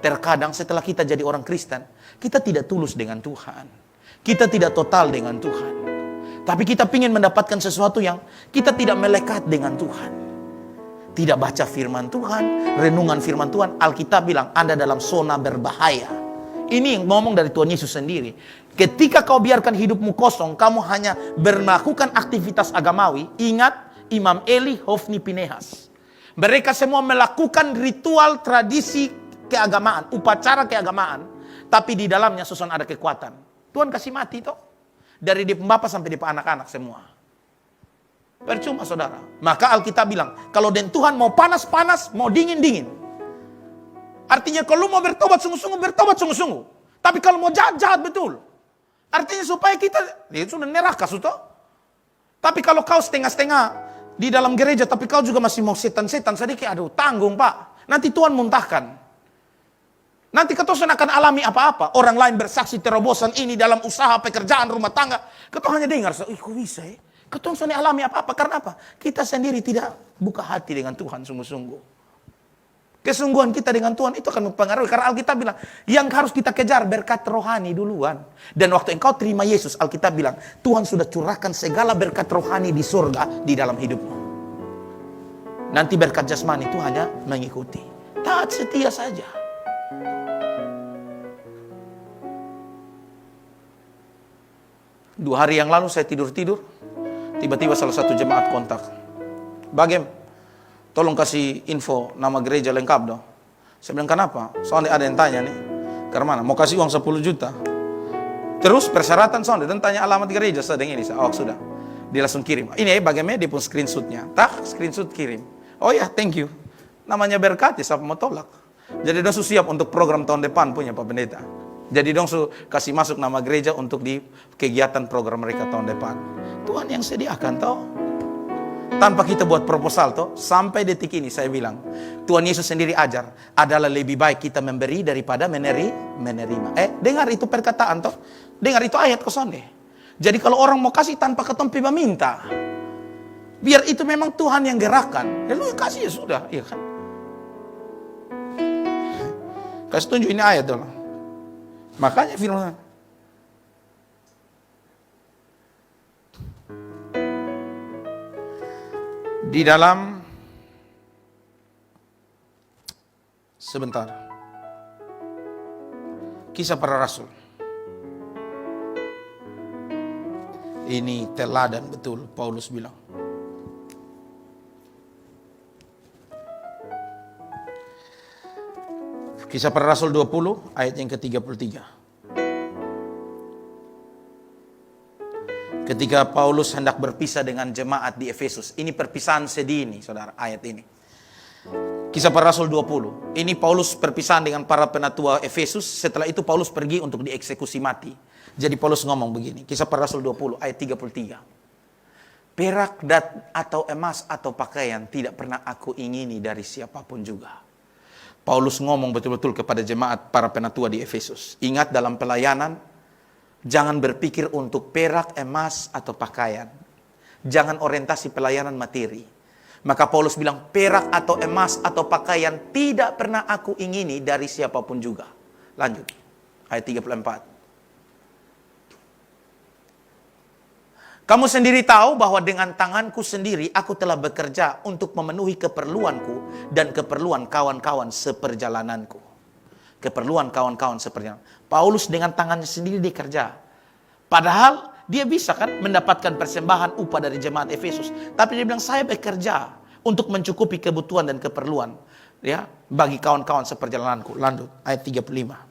Terkadang setelah kita jadi orang Kristen, kita tidak tulus dengan Tuhan. Kita tidak total dengan Tuhan. Tapi kita ingin mendapatkan sesuatu yang kita tidak melekat dengan Tuhan. Tidak baca firman Tuhan, renungan firman Tuhan. Alkitab bilang, Anda dalam zona berbahaya. Ini yang ngomong dari Tuhan Yesus sendiri. Ketika kau biarkan hidupmu kosong, kamu hanya melakukan aktivitas agamawi. Ingat, Imam Eli, Hofni, Pinehas. Mereka semua melakukan ritual, tradisi keagamaan, upacara keagamaan. Tapi di dalamnya susun ada kekuatan. Tuhan kasih mati toh. Dari di pembapa sampai di anak-anak semua. Percuma saudara. Maka Alkitab bilang, kalau dan Tuhan mau panas-panas, mau dingin-dingin. Artinya kalau mau bertobat sungguh-sungguh, bertobat sungguh-sungguh. Tapi kalau mau jahat-jahat betul. Artinya supaya kita, itu sudah neraka sudah. Tapi kalau kau setengah-setengah di dalam gereja, tapi kau juga masih mau setan-setan sedikit, aduh tanggung pak. Nanti Tuhan muntahkan. Nanti kau akan alami apa-apa. Orang lain bersaksi terobosan ini dalam usaha, pekerjaan, rumah tangga. Kau hanya dengar, kok bisa ya? Kau hanya alami apa-apa. Karena apa? Kita sendiri tidak buka hati dengan Tuhan sungguh-sungguh. Kesungguhan kita dengan Tuhan itu akan mempengaruhi. Karena Alkitab bilang, yang harus kita kejar berkat rohani duluan. Dan waktu engkau terima Yesus, Alkitab bilang, Tuhan sudah curahkan segala berkat rohani di surga di dalam hidupmu. Nanti berkat jasmani itu hanya mengikuti. Taat setia saja. Dua hari yang lalu saya tidur-tidur. Tiba-tiba salah satu jemaat kontak. Bagem, tolong kasih info nama gereja lengkap dong. Saya bilang kenapa? Soalnya ada yang tanya nih. Ke mana? Mau kasih uang 10 juta. Terus persyaratan soalnya. Dan tanya alamat gereja. Sedang ini. Oh sudah. Dia langsung kirim. Ini bagaimana dia pun screenshotnya. Tak, screenshot kirim. Oh ya, thank you. Namanya berkat ya, siapa mau tolak. Jadi dong siap untuk program tahun depan punya Pak Pendeta. Jadi dong kasih masuk nama gereja untuk di kegiatan program mereka tahun depan. Tuhan yang sediakan toh. Tanpa kita buat proposal toh. Sampai detik ini saya bilang, Tuhan Yesus sendiri ajar, adalah lebih baik kita memberi daripada menerima. Dengar itu perkataan toh. Dengar itu ayat kosong deh. Jadi kalau orang mau kasih tanpa ketompi meminta, biar itu memang Tuhan yang gerakan. Lalu kasih ya sudah, iya kan? Kasih tunjuk ini ayat dong. Makanya firman di dalam sebentar Kisah Para Rasul. Ini teladan betul Paulus bilang. Kisah Para Rasul 20 ayat yang ke-33. Ketika Paulus hendak berpisah dengan jemaat di Efesus. Ini perpisahan sedih ini, saudara, ayat ini. Kisah Para Rasul 20. Ini Paulus perpisahan dengan para penatua Efesus. Setelah itu Paulus pergi untuk dieksekusi mati. Jadi Paulus ngomong begini. Kisah Para Rasul 20 ayat 33. Perak atau emas atau pakaian tidak pernah aku ingini dari siapapun juga. Paulus ngomong betul-betul kepada jemaat para penatua di Efesus. Ingat dalam pelayanan, jangan berpikir untuk perak, emas, atau pakaian. Jangan orientasi pelayanan materi. Maka Paulus bilang, perak atau emas atau pakaian tidak pernah aku ingini dari siapapun juga. Lanjut, ayat 34. Kamu sendiri tahu bahwa dengan tanganku sendiri aku telah bekerja untuk memenuhi keperluanku dan keperluan kawan-kawan seperjalananku. Keperluan kawan-kawan seperjalanan. Paulus dengan tangannya sendiri dikerja. Padahal dia bisa kan mendapatkan persembahan upah dari jemaat Efesus. Tapi dia bilang saya bekerja untuk mencukupi kebutuhan dan keperluan ya bagi kawan-kawan seperjalananku. Lanjut ayat 35.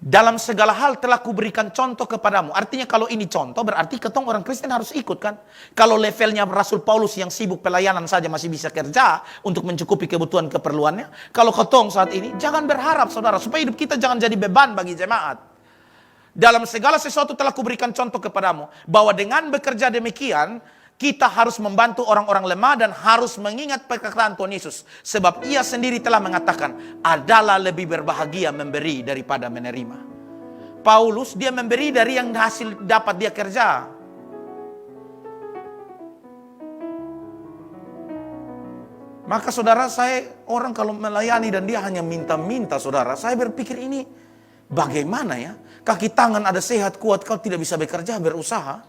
Dalam segala hal telah kuberikan contoh kepadamu. Artinya kalau ini contoh berarti ketong orang Kristen harus ikut kan. Kalau levelnya Rasul Paulus yang sibuk pelayanan saja masih bisa kerja untuk mencukupi kebutuhan keperluannya. Kalau ketong saat ini jangan berharap saudara supaya hidup kita jangan jadi beban bagi jemaat. Dalam segala sesuatu telah kuberikan contoh kepadamu. Bahwa dengan bekerja demikian kita harus membantu orang-orang lemah dan harus mengingat perkataan Tuhan Yesus. Sebab ia sendiri telah mengatakan, adalah lebih berbahagia memberi daripada menerima. Paulus, dia memberi dari yang hasil dapat dia kerja. Maka saudara, saya orang kalau melayani dan dia hanya minta-minta, saudara, saya berpikir ini bagaimana ya? Kaki tangan ada sehat kuat, kau tidak bisa bekerja, berusaha.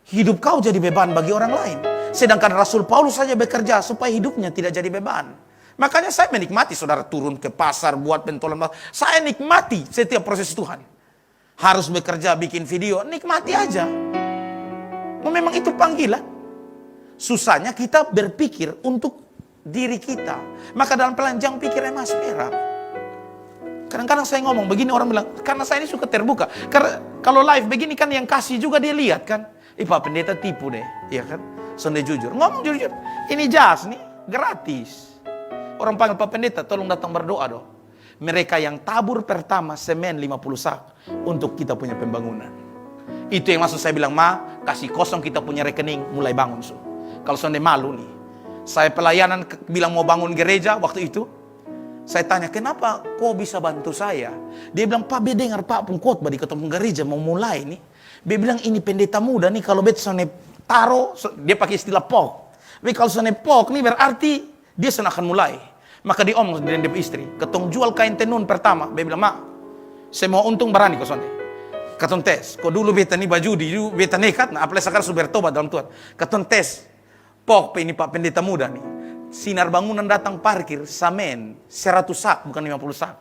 Hidup kau jadi beban bagi orang lain. Sedangkan Rasul Paulus saja bekerja supaya hidupnya tidak jadi beban. Makanya saya menikmati saudara turun ke pasar, buat pentolan. Saya nikmati setiap proses Tuhan. Harus bekerja, bikin video, nikmati aja. Memang itu panggilan. Susahnya kita berpikir untuk diri kita. Maka dalam pelayanan jangan pikir emas perak. Kadang-kadang saya ngomong begini, orang bilang, karena saya ini suka terbuka. Karena kalau live begini kan yang kasih juga dia lihat kan. Pak pendeta tipu deh, ya kan? Sonde jujur, ngomong jujur. Ini jas nih, gratis. Orang panggil Pak Pendeta, tolong datang berdoa dong. Mereka yang tabur pertama semen 50 sak untuk kita punya pembangunan. Itu yang maksud saya bilang, kasih kosong kita punya rekening, mulai bangun. Kalau sonde malu nih. Saya pelayanan bilang mau bangun gereja waktu itu. Saya tanya, kenapa kau bisa bantu saya? Dia bilang, Pak, dengar Pak pengkhotbah di ketemu gereja mau mulai nih. Dia bilang, ini pendeta muda nih, kalau bet sonde taro, dia pakai istilah pok. Tapi kalau sonde pok nih berarti dia akan mulai. Maka dia omong dengan dia istri, ketong jual kain tenun pertama. Dia bilang, saya mau untung berani kau sonde. Ketong tes, kau dulu beta nih baju di, beta nekat, nah apalagi sekarang sudah bertobat dalam Tuhan. Ketong tes, pok ini Pak pendeta muda nih. Sinar Bangunan datang parkir, samen, 100 sak, bukan 50 sak.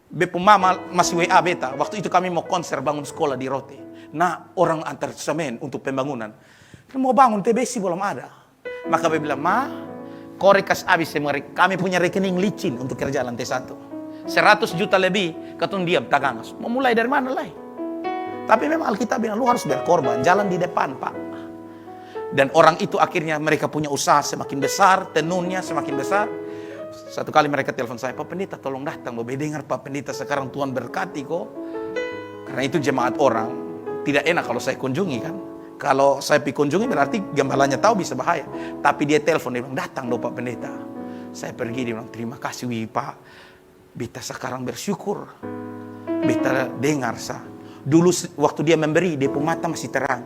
Bepo mama masih WA beta, waktu itu kami mau konser bangun sekolah di Rote. Nah, orang antar samen untuk pembangunan. Mau bangun TBC belum ada. Maka dia bilang, korek kas habis semua, kami punya rekening licin untuk kerja lantai 1. 100 juta lebih, ketun diam, tagangas. Mau mulai dari mana lah? Tapi memang Alkitab bilang, lu harus berkorban, jalan di depan Pak. Dan orang itu akhirnya mereka punya usaha semakin besar, tenunnya semakin besar. Satu kali mereka telepon saya, Pak Pendeta tolong datang, mau dengar Pak Pendeta sekarang Tuhan berkati kok. Karena itu jemaat orang, tidak enak kalau saya kunjungi kan. Kalau saya pergi kunjungi berarti gembalanya tahu bisa bahaya. Tapi dia telepon, dia bilang datang loh Pak Pendeta. Saya pergi, dia bilang terima kasih Pak. Beta sekarang bersyukur. Beta dengar sah. Dulu waktu dia memberi, dia pun mata masih terang.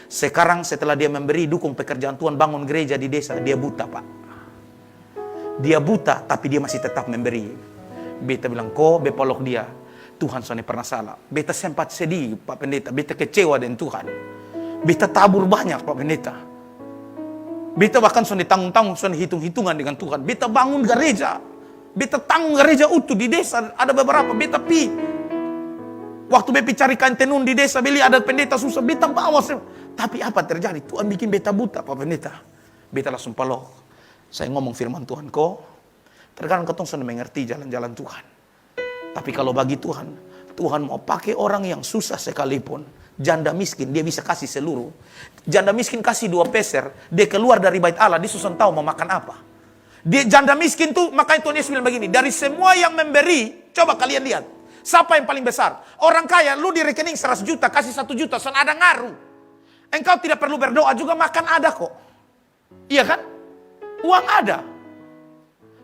Sekarang setelah dia memberi dukung pekerjaan Tuhan bangun gereja di desa, dia buta Pak. Dia buta tapi dia masih tetap memberi. Beta bilang kok bepolok dia. Tuhan soalnya pernah salah. Beta sempat sedih Pak Pendeta. Beta kecewa dengan Tuhan. Beta tabur banyak Pak Pendeta. Beta bahkan soalnya tanggung-tanggung, soalnya hitung-hitungan dengan Tuhan. Beta bangun gereja. Beta tanggung gereja utuh di desa. Ada beberapa beta pi. Waktu beta cari kain tenun di desa, beli ada pendeta susah, beta bawa. Tapi apa terjadi? Tuhan bikin beta buta Pak Pendeta. Beta langsung palok. Saya ngomong firman Tuhan kok. Terkadang ketong sudah mengerti jalan-jalan Tuhan. Tapi kalau bagi Tuhan, Tuhan mau pakai orang yang susah sekalipun. Janda miskin, dia bisa kasih seluruh. Janda miskin kasih 2 peser, dia keluar dari bait Allah, dia susah tahu mau makan apa. Dia janda miskin tuh, makanya Tuhan Yesus bilang begini, dari semua yang memberi, coba kalian lihat. Siapa yang paling besar? Orang kaya, lu di rekening 100 juta, kasih 1 juta, sana ada ngaruh. Engkau tidak perlu berdoa juga, makan ada kok. Iya kan? Uang ada.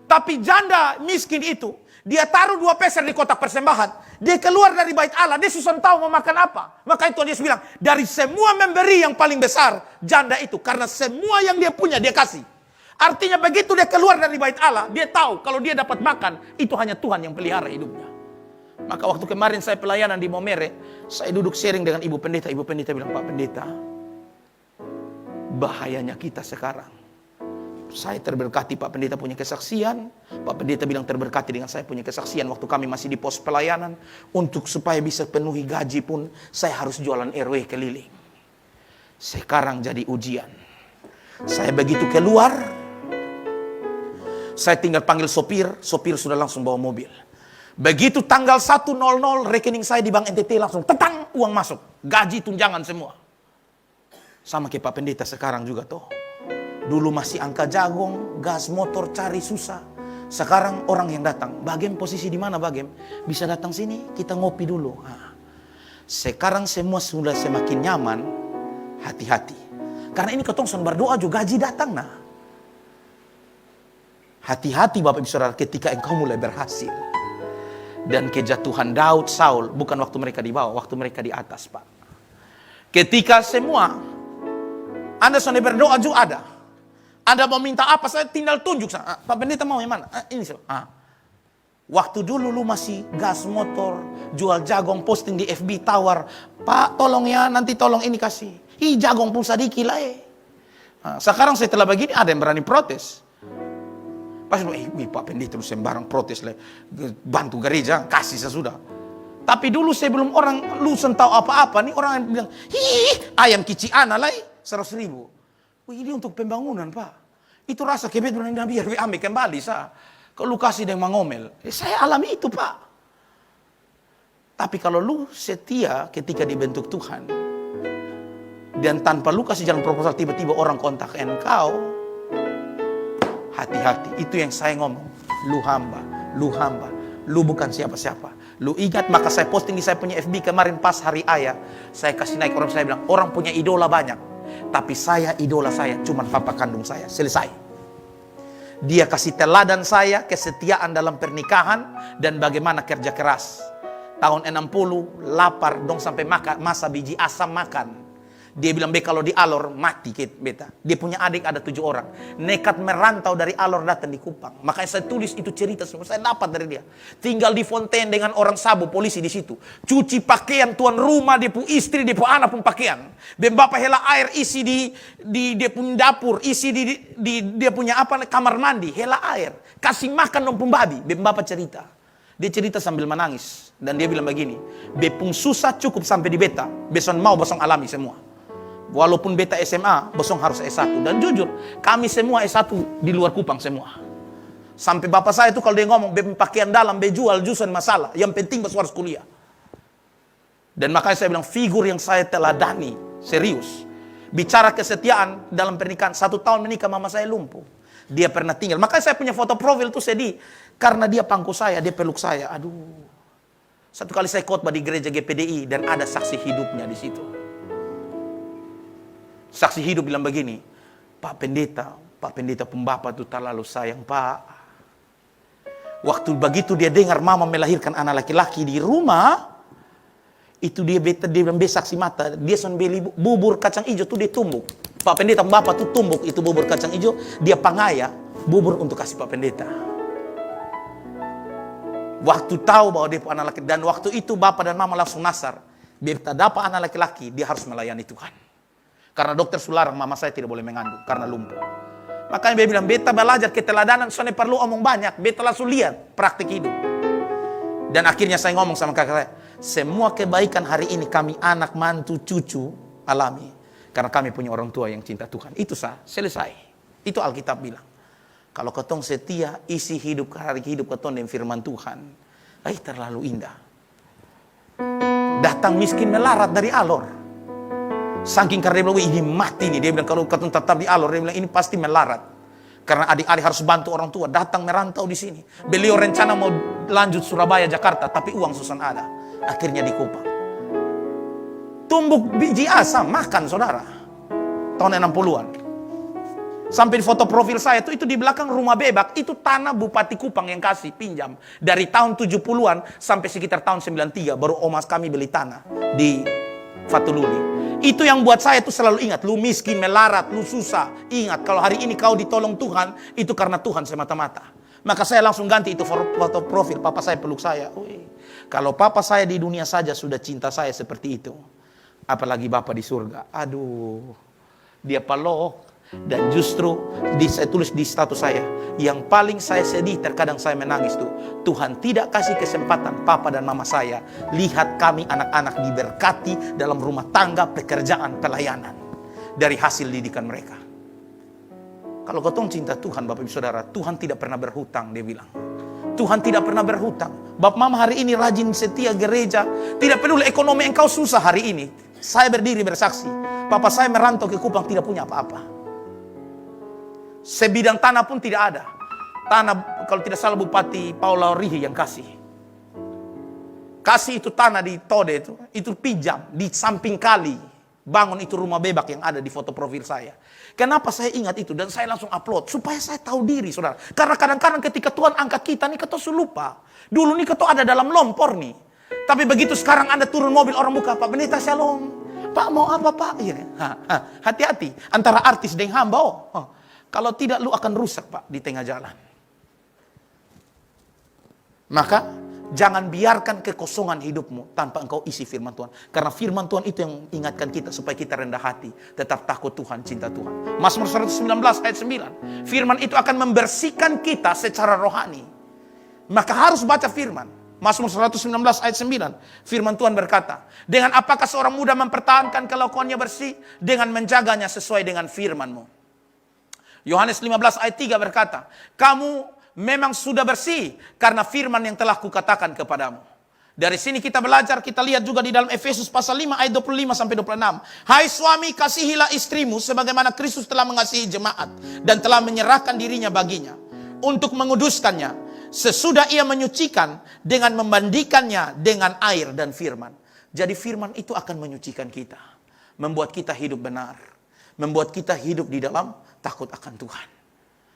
Tapi janda miskin itu, dia taruh 2 peser di kotak persembahan. Dia keluar dari bait Allah, dia susah tahu mau makan apa. Makanya Tuhan Yesus bilang, dari semua memberi yang paling besar, janda itu. Karena semua yang dia punya, dia kasih. Artinya begitu dia keluar dari bait Allah, dia tahu kalau dia dapat makan, itu hanya Tuhan yang pelihara hidupnya. Maka waktu kemarin saya pelayanan di Momere, saya duduk sharing dengan Ibu Pendeta. Ibu Pendeta bilang, Pak Pendeta, bahayanya kita sekarang. Saya terberkati Pak Pendeta punya kesaksian. Pak Pendeta bilang terberkati dengan saya punya kesaksian. Waktu kami masih di pos pelayanan. Untuk supaya bisa penuhi gaji pun, saya harus jualan RW keliling. Sekarang jadi ujian. Saya begitu keluar, saya tinggal panggil sopir. Sopir sudah langsung bawa mobil. Begitu tanggal 1.00 rekening saya di Bank NTT langsung tetang uang masuk. Gaji tunjangan semua. Sama kayak Pak Pendeta sekarang juga tuh. Dulu masih angka jagung, gas motor cari susah. Sekarang orang yang datang, Bagem posisi di mana Bagem? Bisa datang sini, kita ngopi dulu. Nah, sekarang semua sudah semakin nyaman, hati-hati. Karena ini ketong son berdoa juga gaji datang nah. Hati-hati Bapak Ibu Saudara ketika engkau mulai berhasil. Dan kejatuhan Daud, Saul, bukan waktu mereka di bawah, waktu mereka di atas Pak. Ketika semua, Anda sudah berdoa juga ada. Anda mau minta apa, saya tinggal tunjuk. Pak Pendeta mau yang mana? Ini. Waktu dulu lu masih gas motor, jual jagong, posting di FB, tawar. Pak tolong ya, nanti tolong ini kasih. Jagong pun sedikit lah sekarang setelah begini ada yang berani protes. Pas Pak Pendeta lu sembarang protes lah. Bantu gereja, kasih sesudah. Tapi dulu sebelum orang lu tahu apa-apa nih, orang bilang, ayam kiciana lah 100.000. Ini untuk pembangunan Pak. Itu rasa kebet berani biar ambil kembali kalau lu kasih dengan mengomel. Saya alami itu Pak. Tapi kalau lu setia ketika dibentuk Tuhan, dan tanpa lu kasih jalan proposal, tiba-tiba orang kontak engkau, hati-hati. Itu yang saya ngomong. Lu hamba. Lu bukan siapa-siapa. Lu ingat, maka saya posting di saya punya FB kemarin pas hari ayah. Saya kasih naik, orang saya bilang, orang punya idola banyak. Tapi idola saya cuma papa kandung saya. Selesai. Dia kasih teladan saya, kesetiaan dalam pernikahan, dan bagaimana kerja keras. Tahun 60, lapar, dong sampai masa biji asam makan. Dia bilang, kalau di Alor, mati beta. Dia punya adik ada 7 orang. Nekat merantau dari Alor datang di Kupang. Makanya saya tulis itu cerita semua. Saya dapat dari dia. Tinggal di Fontaine dengan orang Sabu, polisi di situ. Cuci pakaian tuan rumah, dia pun istri, dia pun anak pun pakaian. Ben bapak hela air isi di dia punya dapur, isi di dia punya kamar mandi, hela air. Kasih makan dong pun babi. Ben bapak cerita. Dia cerita sambil menangis. Dan dia bilang begini, bepung susah cukup sampai di beta. Beson mau bosong alami semua. Walaupun beta SMA, bosong harus S1. Dan jujur, kami semua S1 di luar Kupang semua. Sampai bapak saya itu kalau dia ngomong, pakaian dalam, jual, jusan masalah. Yang penting bos harus kuliah. Dan makanya saya bilang, figur yang saya teladani, serius. Bicara kesetiaan dalam pernikahan, 1 tahun menikah mama saya lumpuh. Dia pernah tinggal. Makanya saya punya foto profil tuh sedih. Karena dia pangku saya, dia peluk saya. Aduh. Satu kali saya khotbah di gereja GPDI dan ada saksi hidupnya di situ. Saksi hidup bilang begini, Pak Pendeta pembapa itu terlalu sayang Pak. Waktu begitu dia dengar mama melahirkan anak laki-laki di rumah, itu dia bilang saksi mata, dia son beli bubur kacang hijau tuh dia tumbuk. Pak Pendeta pembapa tuh tumbuk itu bubur kacang hijau, dia pangaya bubur untuk kasih Pak Pendeta. Waktu tahu bahwa dia anak laki, dan waktu itu bapak dan mama langsung nasar, biar tak dapat anak laki-laki, dia harus melayani Tuhan. Karena dokter sularang mama saya tidak boleh mengandung karena lumpuh. Makanya dia bilang, beta belajar keteladanan, soalnya perlu omong banyak. Beta langsung lihat praktik hidup. Dan akhirnya saya ngomong sama kakak saya, semua kebaikan hari ini kami anak, mantu, cucu alami. Karena kami punya orang tua yang cinta Tuhan. Itu selesai. Itu Alkitab bilang. Kalau ketong setia, isi hidup hari hidup ketong dengan firman Tuhan. Terlalu indah. Datang miskin melarat dari Alor. Saking karena dia bilang, ini mati nih. Dia bilang, kalau ketong tetap di Alor, dia bilang, ini pasti melarat. Karena adik-adik harus bantu orang tua. Datang merantau di sini. Beliau rencana mau lanjut Surabaya, Jakarta. Tapi uang susah ada. Akhirnya di Kupang. Tumbuk biji asam, makan saudara. Tahun 60-an. Sampai di foto profil saya itu di belakang rumah bebak. Itu tanah Bupati Kupang yang kasih pinjam. Dari tahun 70-an sampai sekitar tahun 93. Baru omas kami beli tanah di Fatululi. Itu yang buat saya itu selalu ingat. Lu miskin, melarat, lu susah. Ingat, kalau hari ini kau ditolong Tuhan, itu karena Tuhan semata-mata. Maka saya langsung ganti itu foto profil. Papa saya peluk saya. Kalau papa saya di dunia saja sudah cinta saya seperti itu, apalagi Bapak di surga. Aduh, dia peluk. Dan justru saya tulis di status saya, yang paling saya sedih, terkadang saya menangis tuh, Tuhan tidak kasih kesempatan papa dan mama saya lihat kami anak-anak diberkati dalam rumah tangga, pekerjaan, pelayanan dari hasil didikan mereka. Kalau ketong cinta Tuhan, Bapak Ibu Saudara, Tuhan tidak pernah berhutang, dia bilang. Tuhan tidak pernah berhutang. Bapak mama hari ini rajin setia gereja, tidak peduli ekonomi engkau susah hari ini. Saya berdiri bersaksi, papa saya merantau ke Kupang tidak punya apa-apa. Sebidang tanah pun tidak ada. Tanah, kalau tidak salah Bupati Paula Rihi yang kasih. Kasih itu tanah di Tode itu pinjam di samping kali. Bangun itu rumah bebak yang ada di foto profil saya. Kenapa saya ingat itu dan saya langsung upload supaya saya tahu diri, saudara. Karena kadang-kadang ketika Tuhan angkat kita nih, kita lupa. Dulu nih kita ada dalam lompor nih. Tapi begitu sekarang Anda turun mobil, orang buka, Pak Pendeta Shalom. Pak mau apa Pak? Hati-hati antara artis dengan hamba. Kalau tidak, lu akan rusak, Pak, di tengah jalan. Maka jangan biarkan kekosongan hidupmu tanpa engkau isi firman Tuhan. Karena firman Tuhan itu yang ingatkan kita supaya kita rendah hati, tetap takut Tuhan, cinta Tuhan. Mazmur 119 ayat 9. Firman itu akan membersihkan kita secara rohani. Maka harus baca firman. Mazmur 119 ayat 9. Firman Tuhan berkata, dengan apakah seorang muda mempertahankan kelakuannya bersih? Dengan menjaganya sesuai dengan firman-Mu. Yohanes 15 ayat 3 berkata, kamu memang sudah bersih karena firman yang telah kukatakan kepadamu. Dari sini kita belajar, kita lihat juga di dalam Efesus pasal 5 ayat 25 sampai 26. Hai suami, kasihilah istrimu sebagaimana Kristus telah mengasihi jemaat dan telah menyerahkan dirinya baginya untuk menguduskannya sesudah ia menyucikan dengan memandikannya dengan air dan firman. Jadi firman itu akan menyucikan kita, membuat kita hidup benar, membuat kita hidup di dalam takut akan Tuhan.